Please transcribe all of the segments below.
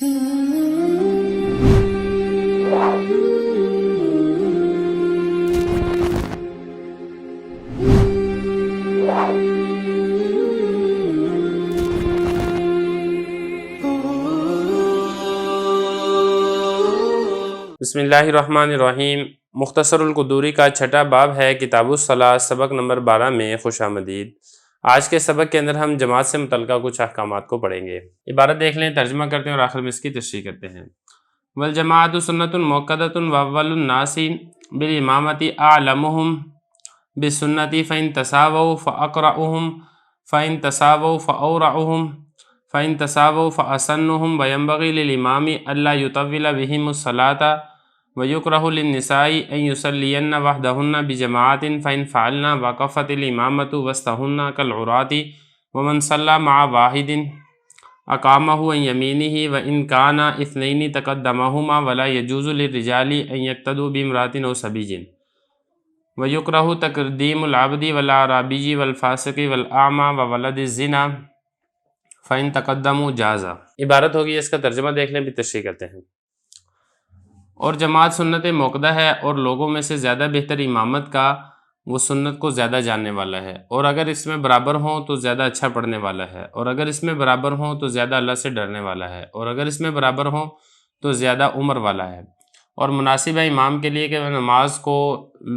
بسم اللہ الرحمن الرحیم۔ مختصر القدوری کا چھٹا باب ہے کتاب الصلاۃ، سبق نمبر 12 میں خوش آمدید۔ آج کے سبق کے اندر ہم جماعت سے متعلقہ کچھ احکامات کو پڑھیں گے۔ عبارت دیکھ لیں، ترجمہ کرتے ہیں اور آخر میں اس کی تشریح کرتے ہیں۔ والجماعۃ سنۃ مؤکدۃ واول الناس بالامامۃ اعلمهم بالسنۃ فإن تساووا فاقرؤهم فإن تساووا فاورعهم فإن تساووا فأسنهم وينبغي للإمام ألا يطول بهم الصلاة ويكره للنساء أن يصلين وحدهن بجماعة فإن فعلن وقفت الإمامة وسطهن كالعراة ومن صلى مع واحد أقامه عن يمينه وإن كان اثنين تقدمهما ولا يجوز للرجال أن يقتدوا بامرأة أو صبي ويكره تقديم العبد والأعرابي والفاسق والأعمى وولد الزنا فَإِن تَقَدَّمُوا جَازَ۔ عبارت ہوگی، اس کا ترجمہ دیکھ لیں بھی تشریح کرتے ہیں۔ اور جماعت سنت موقدہ ہے، اور لوگوں میں سے زیادہ بہتر امامت کا وہ سنت کو زیادہ جاننے والا ہے، اور اگر اس میں برابر ہوں تو زیادہ اچھا پڑھنے والا ہے، اور اگر اس میں برابر ہوں تو زیادہ اللہ سے ڈرنے والا ہے، اور اگر اس میں برابر ہوں تو زیادہ عمر والا ہے، اور مناسب ہے امام کے لیے کہ وہ نماز کو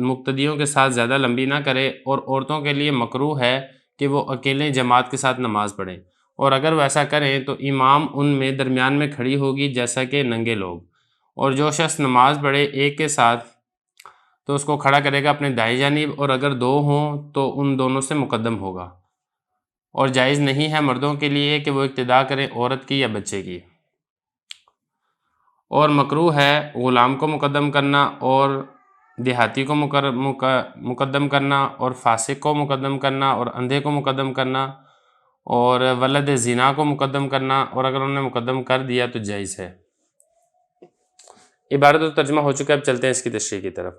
مقتدیوں کے ساتھ زیادہ لمبی نہ کرے، اور عورتوں کے لیے مکروہ ہے کہ وہ اکیلے جماعت کے ساتھ نماز پڑھیں، اور اگر وہ ایسا کریں تو امام ان میں درمیان میں کھڑی ہوگی جیسا کہ ننگے لوگ، اور جو شخص نماز پڑھے ایک کے ساتھ تو اس کو کھڑا کرے گا اپنے دائیں جانب، اور اگر دو ہوں تو ان دونوں سے مقدم ہوگا، اور جائز نہیں ہے مردوں کے لیے کہ وہ اقتداء کریں عورت کی یا بچے کی، اور مکروہ ہے غلام کو مقدم کرنا، اور دیہاتی کو مقدم کرنا، اور فاسق کو مقدم کرنا، اور اندھے کو مقدم کرنا، اور ولد زنا کو مقدم کرنا، اور اگر انہوں نے مقدم کر دیا تو جائز ہے۔ عبارت و ترجمہ ہو چکا ہے، اب چلتے ہیں اس کی تشریح کی طرف۔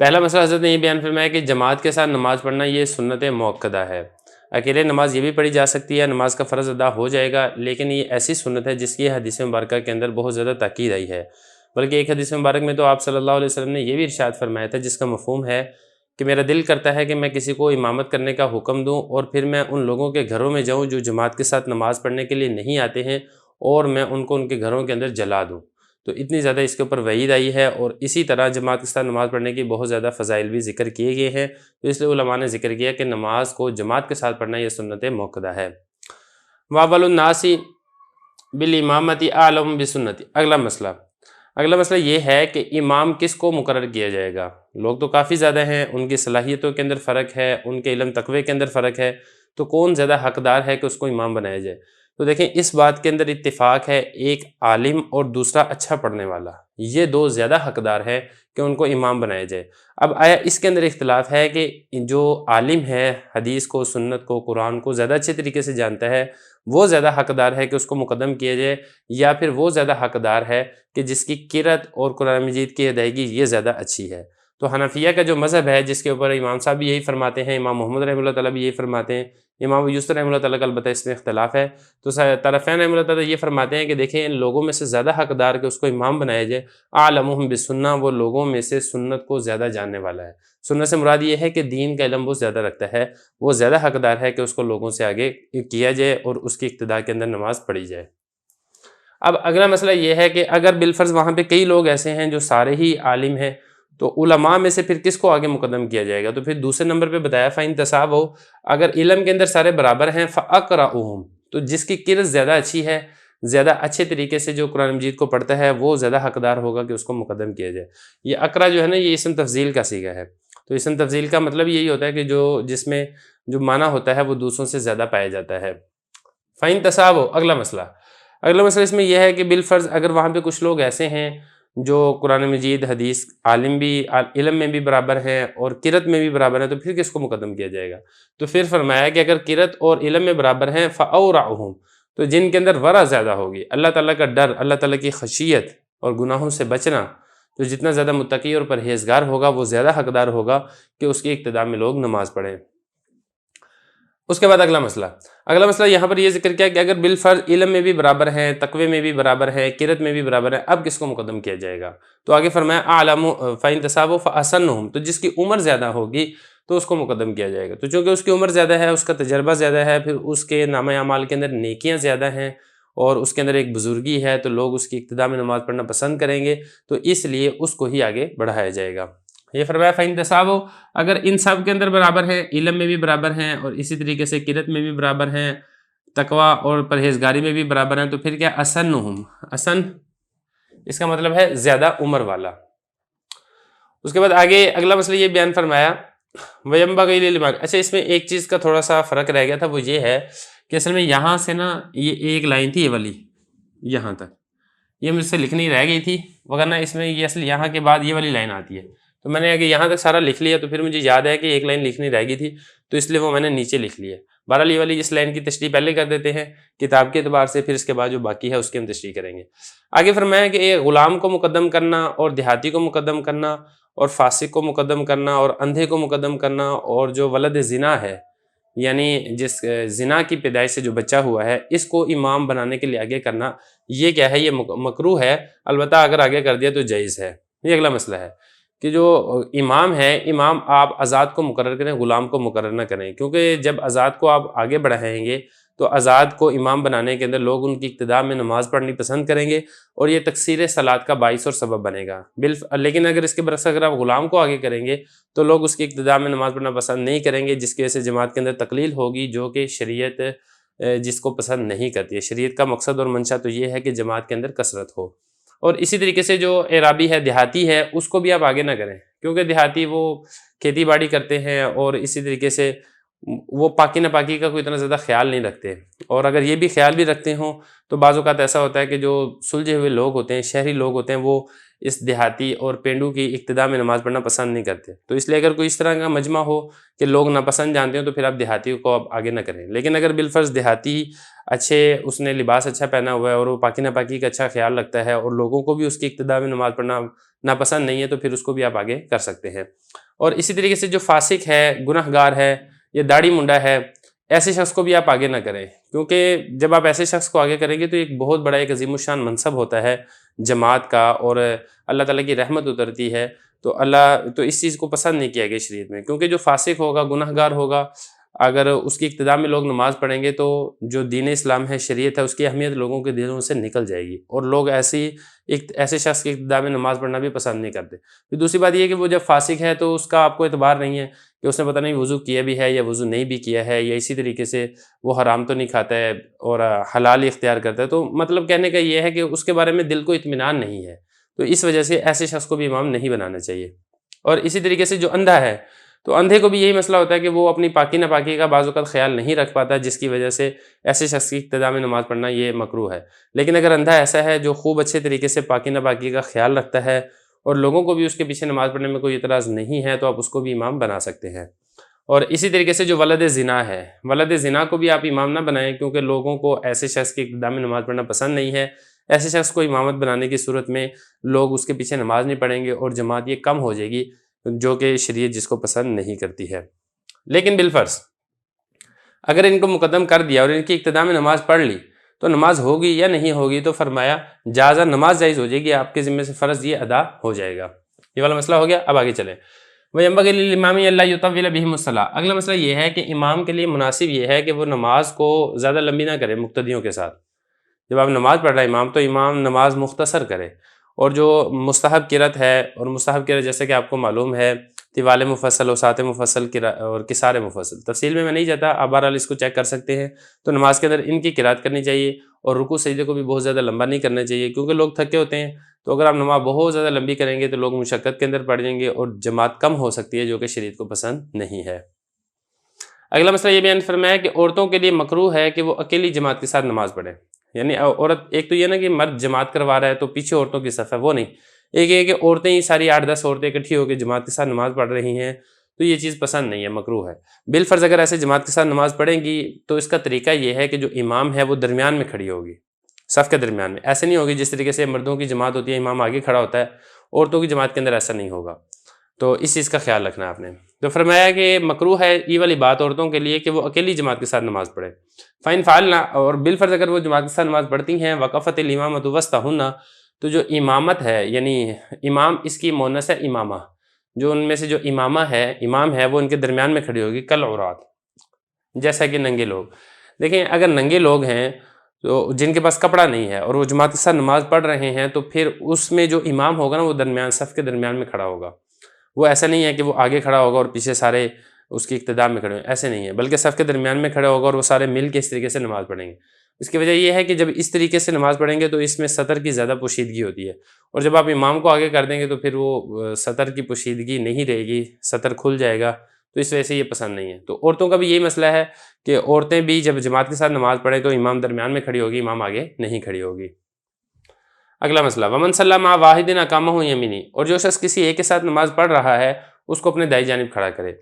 پہلا مسئلہ حضرت نے یہ بیان فرمایا کہ جماعت کے ساتھ نماز پڑھنا یہ سنت موقدہ ہے۔ اکیلے نماز یہ بھی پڑھی جا سکتی ہے، نماز کا فرض ادا ہو جائے گا، لیکن یہ ایسی سنت ہے جس کی حدیث مبارکہ کے اندر بہت زیادہ تاکید آئی ہے، بلکہ ایک حدیث مبارک میں تو آپ صلی اللہ علیہ وسلم نے یہ بھی ارشاد فرمایا تھا جس کا مفہوم ہے کہ میرا دل کرتا ہے کہ میں کسی کو امامت کرنے کا حکم دوں، اور پھر میں ان لوگوں کے گھروں میں جاؤں جو جماعت کے ساتھ نماز پڑھنے کے لیے نہیں آتے ہیں، اور میں ان کو ان کے گھروں کے اندر جلا دوں۔ تو اتنی زیادہ اس کے اوپر وعید آئی ہے، اور اسی طرح جماعت کے ساتھ نماز پڑھنے کی بہت زیادہ فضائل بھی ذکر کیے گئے ہیں، تو اس لیے علماء نے ذکر کیا کہ نماز کو جماعت کے ساتھ پڑھنا یہ سنت موقدہ ہے۔ وَأَوَّلُ النَّاسِ بِالْإِمَامَةِ أَعْلَمُ بِالسُنَّةِ۔ اگلا مسئلہ یہ ہے کہ امام کس کو مقرر کیا جائے گا۔ لوگ تو کافی زیادہ ہیں، ان کی صلاحیتوں کے اندر فرق ہے، ان کے علم تقوی کے اندر فرق ہے، تو کون زیادہ حقدار ہے کہ اس کو امام بنایا جائے؟ تو دیکھیں، اس بات کے اندر اتفاق ہے، ایک عالم اور دوسرا اچھا پڑھنے والا، یہ دو زیادہ حقدار ہے کہ ان کو امام بنایا جائے۔ اب آیا اس کے اندر اختلاف ہے کہ جو عالم ہے، حدیث کو، سنت کو، قرآن کو زیادہ اچھے طریقے سے جانتا ہے، وہ زیادہ حقدار ہے کہ اس کو مقدم کیا جائے، یا پھر وہ زیادہ حقدار ہے کہ جس کی قرأت اور قرآن مجید کی ادائیگی یہ زیادہ اچھی ہے۔ تو حنفیہ کا جو مذہب ہے، جس کے اوپر امام صاحب بھی یہی فرماتے ہیں، امام محمد رحمہ اللہ تعالیٰ بھی یہی فرماتے ہیں، امام یوسف رحمہ اللہ تعالیٰ کا البتہ اس میں اختلاف ہے، تو طرفین رحمہ اللہ تعالیٰ یہ فرماتے ہیں کہ دیکھیں، ان لوگوں میں سے زیادہ حقدار کہ اس کو امام بنایا جائے، اعلمہم بالسنہ، وہ لوگوں میں سے سنت کو زیادہ جاننے والا ہے۔ سنت سے مراد یہ ہے کہ دین کا علم وہ زیادہ رکھتا ہے، وہ زیادہ حقدار ہے کہ اس کو لوگوں سے آگے کیا جائے اور اس کی اقتداء کے اندر نماز پڑھی جائے۔ اب اگلا مسئلہ یہ ہے کہ اگر بالفرض وہاں پہ کئی لوگ ایسے ہیں جو سارے ہی عالم ہیں، تو علماء میں سے پھر کس کو آگے مقدم کیا جائے گا؟ تو پھر دوسرے نمبر پہ بتایا فَإِن تَسَاوَوْا، اگر علم کے اندر سارے برابر ہیں، فَأَقْرَؤُهُمْ، تو جس کی قرأت زیادہ اچھی ہے، زیادہ اچھے طریقے سے جو قرآن مجید کو پڑھتا ہے، وہ زیادہ حقدار ہوگا کہ اس کو مقدم کیا جائے۔ یہ اقرا جو ہے نا، یہ اسم تفضیل کا صیغہ ہے، تو اسم تفضیل کا مطلب یہی ہوتا ہے کہ جس میں جو معنی ہوتا ہے وہ دوسروں سے زیادہ پایا جاتا ہے۔ فَإِن تَسَاوَوْا، اگلا مسئلہ اس میں یہ ہے کہ بالفرض اگر وہاں پہ کچھ لوگ ایسے ہیں جو قرآن مجید، حدیث، عالم بھی، علم میں بھی برابر ہیں اور قرأت میں بھی برابر ہیں، تو پھر کس کو مقدم کیا جائے گا؟ تو پھر فرمایا کہ اگر قرأت اور علم میں برابر ہیں، فَأَوْرَعُهُمْ، تو جن کے اندر ورع زیادہ ہوگی، اللہ تعالیٰ کا ڈر، اللہ تعالیٰ کی خشیت اور گناہوں سے بچنا، تو جتنا زیادہ متقی اور پرہیزگار ہوگا وہ زیادہ حقدار ہوگا کہ اس کی اقتداء میں لوگ نماز پڑھیں۔ اس کے بعد اگلا مسئلہ یہاں پر یہ ذکر کیا کہ اگر بالفرض علم میں بھی برابر ہیں، تقوی میں بھی برابر ہے، قرت میں بھی برابر ہے، اب کس کو مقدم کیا جائے گا؟ تو آگے فرمایا اعلم فإن تساووا فأحسنهم، تو جس کی عمر زیادہ ہوگی تو اس کو مقدم کیا جائے گا۔ تو چونکہ اس کی عمر زیادہ ہے، اس کا تجربہ زیادہ ہے، پھر اس کے نامہ اعمال کے اندر نیکیاں زیادہ ہیں اور اس کے اندر ایک بزرگی ہے، تو لوگ اس کی اقتداء میں نماز پڑھنا پسند کریں گے، تو اس لیے اس کو ہی آگے بڑھایا جائے گا۔ یہ فرمایا فإن تساووا، اگر ان سب کے اندر برابر ہیں، علم میں بھی برابر ہیں اور اسی طریقے سے قرت میں بھی برابر ہیں، تقوی اور پرہیزگاری میں بھی برابر ہیں، تو پھر کیا احسنہم، احسن اس کا مطلب ہے زیادہ عمر والا۔ اس کے بعد آگے اگلا مسئلہ یہ بیان فرمایا وَيَنبَغِي لِلْإِمَامِ، اچھا اس میں ایک چیز کا تھوڑا سا فرق رہ گیا تھا، وہ یہ ہے کہ اصل میں یہاں سے نا یہ ایک لائن تھی، یہ والی یہاں تک یہ مجھ سے لکھنی رہ گئی تھی، وگرنہ اس میں یہ اصل یہاں کے بعد یہ والی لائن آتی ہے، تو میں نے اگر یہاں تک سارا لکھ لیا تو پھر مجھے یاد ہے کہ ایک لائن لکھنی رہ گئی تھی، تو اس لیے وہ میں نے نیچے لکھ لی ہے۔ بہرحال یہ والی اس لائن کی تشریح پہلے کر دیتے ہیں کتاب کے اعتبار سے، پھر اس کے بعد جو باقی ہے اس کی ہم تشریح کریں گے۔ آگے فرمایا کہ ایک غلام کو مقدم کرنا اور دیہاتی کو مقدم کرنا اور فاسق کو مقدم کرنا اور اندھے کو مقدم کرنا اور جو ولد زنا ہے، یعنی جس زنا کی پیدائش سے جو بچہ ہوا ہے، اس کو امام بنانے کے لیے آگے کرنا، یہ کیا ہے؟ یہ مکروہ ہے، البتہ اگر آگے کر دیا تو جائز ہے۔ یہ اگلا مسئلہ ہے کہ جو امام ہے، امام آپ آزاد کو مقرر کریں، غلام کو مقرر نہ کریں، کیونکہ جب آزاد کو آپ آگے بڑھائیں گے تو آزاد کو امام بنانے کے اندر لوگ ان کی اقتداء میں نماز پڑھنی پسند کریں گے اور یہ تکثیر صلاۃ کا باعث اور سبب بنے گا۔ لیکن اگر اس کے برعکس اگر آپ غلام کو آگے کریں گے تو لوگ اس کی اقتداء میں نماز پڑھنا پسند نہیں کریں گے، جس کی وجہ سے جماعت کے اندر تقلیل ہوگی، جو کہ شریعت جس کو پسند نہیں کرتی ہے۔ شریعت کا مقصد اور منشا تو یہ ہے کہ جماعت کے اندر کثرت ہو۔ اور اسی طریقے سے جو اعرابی ہے، دیہاتی ہے، اس کو بھی آپ آگے نہ کریں، کیونکہ دیہاتی وہ کھیتی باڑی کرتے ہیں اور اسی طریقے سے وہ پاکی ناپاکی کا کوئی اتنا زیادہ خیال نہیں رکھتے، اور اگر یہ بھی خیال بھی رکھتے ہوں تو بعض اوقات ایسا ہوتا ہے کہ جو سلجھے ہوئے لوگ ہوتے ہیں، شہری لوگ ہوتے ہیں، وہ اس دیہاتی اور پینڈو کی اقتداء میں نماز پڑھنا پسند نہیں کرتے۔ تو اس لیے اگر کوئی اس طرح کا مجمع ہو کہ لوگ ناپسند جانتے ہیں تو پھر آپ دیہاتی کو آپ آگے نہ کریں۔ لیکن اگر بالفرض دیہاتی اچھے، اس نے لباس اچھا پہنا ہوا ہے اور وہ پاکی ناپاکی کا اچھا خیال رکھتا ہے اور لوگوں کو بھی اس کی اقتداء میں نماز پڑھنا ناپسند نہیں ہے، تو پھر اس کو بھی آپ آگے کر سکتے ہیں۔ اور اسی طریقے سے جو فاسق ہے، گناہ گار ہے یا داڑھی منڈا ہے، ایسے شخص کو بھی آپ آگے نہ کریں، کیونکہ جب آپ ایسے شخص کو آگے کریں گے تو ایک بہت بڑا ایک عظیم الشان منصب ہوتا ہے جماعت کا، اور اللہ تعالیٰ کی رحمت اترتی ہے، تو اس چیز کو پسند نہیں کیا گیا شریعت میں، کیونکہ جو فاسق ہوگا، گناہ گار ہوگا، اگر اس کی اقتداء میں لوگ نماز پڑھیں گے تو جو دین اسلام ہے، شریعت ہے، اس کی اہمیت لوگوں کے دلوں سے نکل جائے گی، اور لوگ ایسے شخص کی اقتداء میں نماز پڑھنا بھی پسند نہیں کرتے۔ پھر دوسری بات یہ ہے کہ وہ جب فاسق ہے تو اس کا آپ کو اعتبار نہیں ہے کہ اس نے پتہ نہیں وضو کیا بھی ہے یا وضو نہیں بھی کیا ہے، یا اسی طریقے سے وہ حرام تو نہیں کھاتا ہے اور حلال اختیار کرتا ہے، تو مطلب کہنے کا یہ ہے کہ اس کے بارے میں دل کو اطمینان نہیں ہے، تو اس وجہ سے ایسے شخص کو بھی امام نہیں بنانا چاہیے۔ اور اسی طریقے سے جو اندھا ہے، تو اندھے کو بھی یہی مسئلہ ہوتا ہے کہ وہ اپنی پاکی ناپاکی کا بعض اوقات خیال نہیں رکھ پاتا، جس کی وجہ سے ایسے شخص کی اقتداء میں نماز پڑھنا یہ مکروہ ہے۔ لیکن اگر اندھا ایسا ہے جو خوب اچھے طریقے سے پاکی ناپاکی کا خیال رکھتا ہے اور لوگوں کو بھی اس کے پیچھے نماز پڑھنے میں کوئی اعتراض نہیں ہے، تو آپ اس کو بھی امام بنا سکتے ہیں۔ اور اسی طریقے سے جو ولد زنا ہے، ولد زنا کو بھی آپ امام نہ بنائیں، کیونکہ لوگوں کو ایسے شخص کی اقتداء میں نماز پڑھنا پسند نہیں ہے۔ ایسے شخص کو امامت بنانے کی صورت میں لوگ اس کے پیچھے نماز نہیں پڑھیں گے اور جماعت یہ کم ہو جائے گی، جو کہ شریعت جس کو پسند نہیں کرتی ہے۔ لیکن بالفرض اگر ان کو مقدم کر دیا اور ان کی اقتداء میں نماز پڑھ لی تو نماز ہوگی یا نہیں ہوگی؟ تو فرمایا جازہ، نماز جائز ہو جائے گی، آپ کے ذمہ سے فرض یہ ادا ہو جائے گا۔ یہ والا مسئلہ ہو گیا۔ اب آگے چلیں۔ وَيَنبَغِي لِلْإِمَامِ أَلَّا يُطَوِّلَ بِهِمُ الصَّلَاةَ، اگلا مسئلہ یہ ہے کہ امام کے لیے مناسب یہ ہے کہ وہ نماز کو زیادہ لمبی نہ کرے مقتدیوں کے ساتھ۔ جب آپ نماز پڑھ رہا ہے امام، تو امام نماز مختصر کرے، اور جو مستحب قرات ہے، اور مستحب قرات جیسے کہ آپ کو معلوم ہے طوال مفصل، اوساط مفصل اور قصار مفصل، تفصیل میں نہیں جاتا، آپ بہرحال اس کو چیک کر سکتے ہیں۔ تو نماز کے اندر ان کی قرات کرنی چاہیے، اور رکوع سجدے کو بھی بہت زیادہ لمبا نہیں کرنا چاہیے، کیونکہ لوگ تھکے ہوتے ہیں، تو اگر آپ نماز بہت زیادہ لمبی کریں گے تو لوگ مشقت کے اندر پڑ جائیں گے اور جماعت کم ہو سکتی ہے، جو کہ شریعت کو پسند نہیں ہے۔ اگلا مسئلہ یہ بیان فرمایا کہ عورتوں کے لیے مکروہ ہے کہ وہ اکیلی جماعت کے ساتھ نماز پڑھیں، یعنی عورت، ایک تو یہ نا کہ مرد جماعت کروا رہا ہے تو پیچھے عورتوں کی صف ہے، وہ نہیں، ایک یہ کہ عورتیں ہی ساری 8-10 عورتیں اکٹھی ہو کے جماعت کے ساتھ نماز پڑھ رہی ہیں، تو یہ چیز پسند نہیں ہے، مکروہ ہے۔ بالفرض اگر ایسے جماعت کے ساتھ نماز پڑھیں گی تو اس کا طریقہ یہ ہے کہ جو امام ہے وہ درمیان میں کھڑی ہوگی، صف کے درمیان میں، ایسے نہیں ہوگی جس طریقے سے مردوں کی جماعت ہوتی ہے امام آگے کھڑا ہوتا ہے، عورتوں کی جماعت کے اندر ایسا نہیں ہوگا۔ تو اس چیز کا خیال رکھنا آپ نے۔ تو فرمایا کہ مکروہ ہے یہ والی بات عورتوں کے لیے کہ وہ اکیلی جماعت کے ساتھ نماز پڑھے۔ فَإِنْ فعلنا، اور بالفرض اگر وہ جماعت کے ساتھ نماز پڑھتی ہیں، وقفت الامامۃ وسطہن، تو جو امامت ہے یعنی امام اس کی مونث ہے امامہ، جو ان میں سے جو امام ہے وہ ان کے درمیان میں کھڑی ہوگی، کالعراۃ، جیسا کہ ننگے لوگ۔ دیکھیں اگر ننگے لوگ ہیں تو جن کے پاس کپڑا نہیں ہے اور وہ جماعت کے ساتھ نماز پڑھ رہے ہیں تو پھر اس میں جو امام ہوگا نا وہ درمیان صف کے درمیان میں کھڑا ہوگا۔ وہ ایسا نہیں ہے کہ وہ آگے کھڑا ہوگا اور پیچھے سارے اس کی اقتداء میں کھڑے ہوئے، ایسے نہیں ہے، بلکہ صف کے درمیان میں کھڑا ہوگا اور وہ سارے مل کے اس طریقے سے نماز پڑھیں گے۔ اس کی وجہ یہ ہے کہ جب اس طریقے سے نماز پڑھیں گے تو اس میں سطر کی زیادہ پوشیدگی ہوتی ہے، اور جب آپ امام کو آگے کر دیں گے تو پھر وہ سطر کی پوشیدگی نہیں رہے گی، سطر کھل جائے گا، تو اس وجہ سے یہ پسند نہیں ہے۔ تو عورتوں کا بھی یہی مسئلہ ہے کہ عورتیں بھی جب جماعت کے ساتھ نماز پڑھیں تو امام درمیان میں کھڑی ہوگی، امام آگے نہیں کھڑی ہوگی۔ اگلا مسئلہ، ومن صلی مع واحد اقامہ یمینی، اور جو شخص کسی ایک کے ساتھ نماز پڑھ رہا ہے اس کو اپنے دائیں جانب کھڑا کرے۔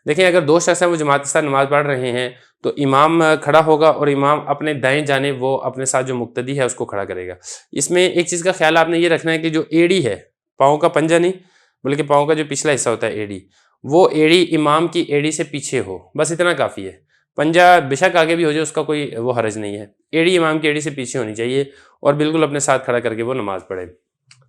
دیکھیں اگر دو شخص ہیں وہ جماعت کے ساتھ نماز پڑھ رہے ہیں تو امام کھڑا ہوگا اور امام اپنے دائیں جانب وہ اپنے ساتھ جو مقتدی ہے اس کو کھڑا کرے گا۔ اس میں ایک چیز کا خیال آپ نے یہ رکھنا ہے کہ جو ایڑی ہے، پاؤں کا پنجہ نہیں بلکہ پاؤں کا جو پچھلا حصہ ہوتا ہے ایڑی، وہ ایڑی امام کی ایڑی سے پیچھے ہو، بس اتنا کافی ہے۔ پنجہ بے شک آگے بھی ہو جائے اس کا کوئی وہ حرج نہیں ہے، ایڑی امام کی ایڑی سے پیچھے ہونی چاہیے اور بالکل اپنے ساتھ کھڑا کر کے وہ نماز پڑھے۔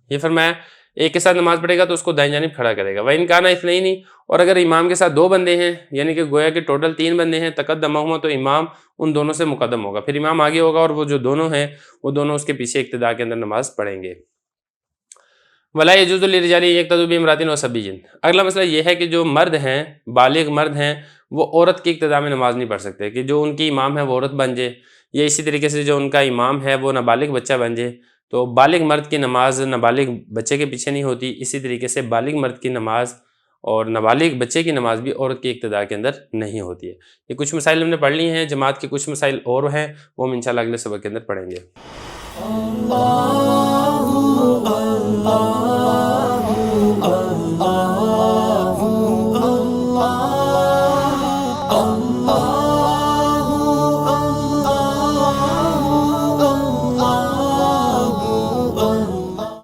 یہ فرمایا ایک کے ساتھ نماز پڑھے گا تو اس کو دائیں جانب کھڑا کرے گا۔ وَإِنْ كَانَ اثْنَيْنِ، اور اگر امام کے ساتھ دو بندے ہیں یعنی کہ گویا کہ ٹوٹل 3 بندے ہیں، تقدمہما، تو امام ان دونوں سے مقدم ہوگا، پھر امام آگے ہوگا اور وہ جو دونوں ہیں وہ دونوں اس کے پیچھے اقتداء کے اندر نماز پڑھیں گے۔ وَلَا يَجُوزُ لِلرِّجَالِ أَن يَقْتَدُوا بِامْرَأَةٍ وَصَبِيٍّ، اگلا مسئلہ یہ ہے کہ جو مرد ہیں، بالغ مرد ہیں، وہ عورت کی اقتداء میں نماز نہیں پڑھ سکتے، کہ جو ان کی امام ہے وہ عورت بن جائے، یا اسی طریقے سے جو ان کا امام ہے وہ نابالغ بچہ بن جائے، تو بالغ مرد کی نماز نابالغ بچے کے پیچھے نہیں ہوتی، اسی طریقے سے بالغ مرد کی نماز اور نابالغ بچے کی نماز بھی عورت کی اقتداء کے اندر نہیں ہوتی ہے۔ یہ کچھ مسائل ہم نے پڑھ لی ہیں، جماعت کے کچھ مسائل اور ہیں وہ ہم انشاءاللہ اگلے سبق کے اندر پڑھیں گے۔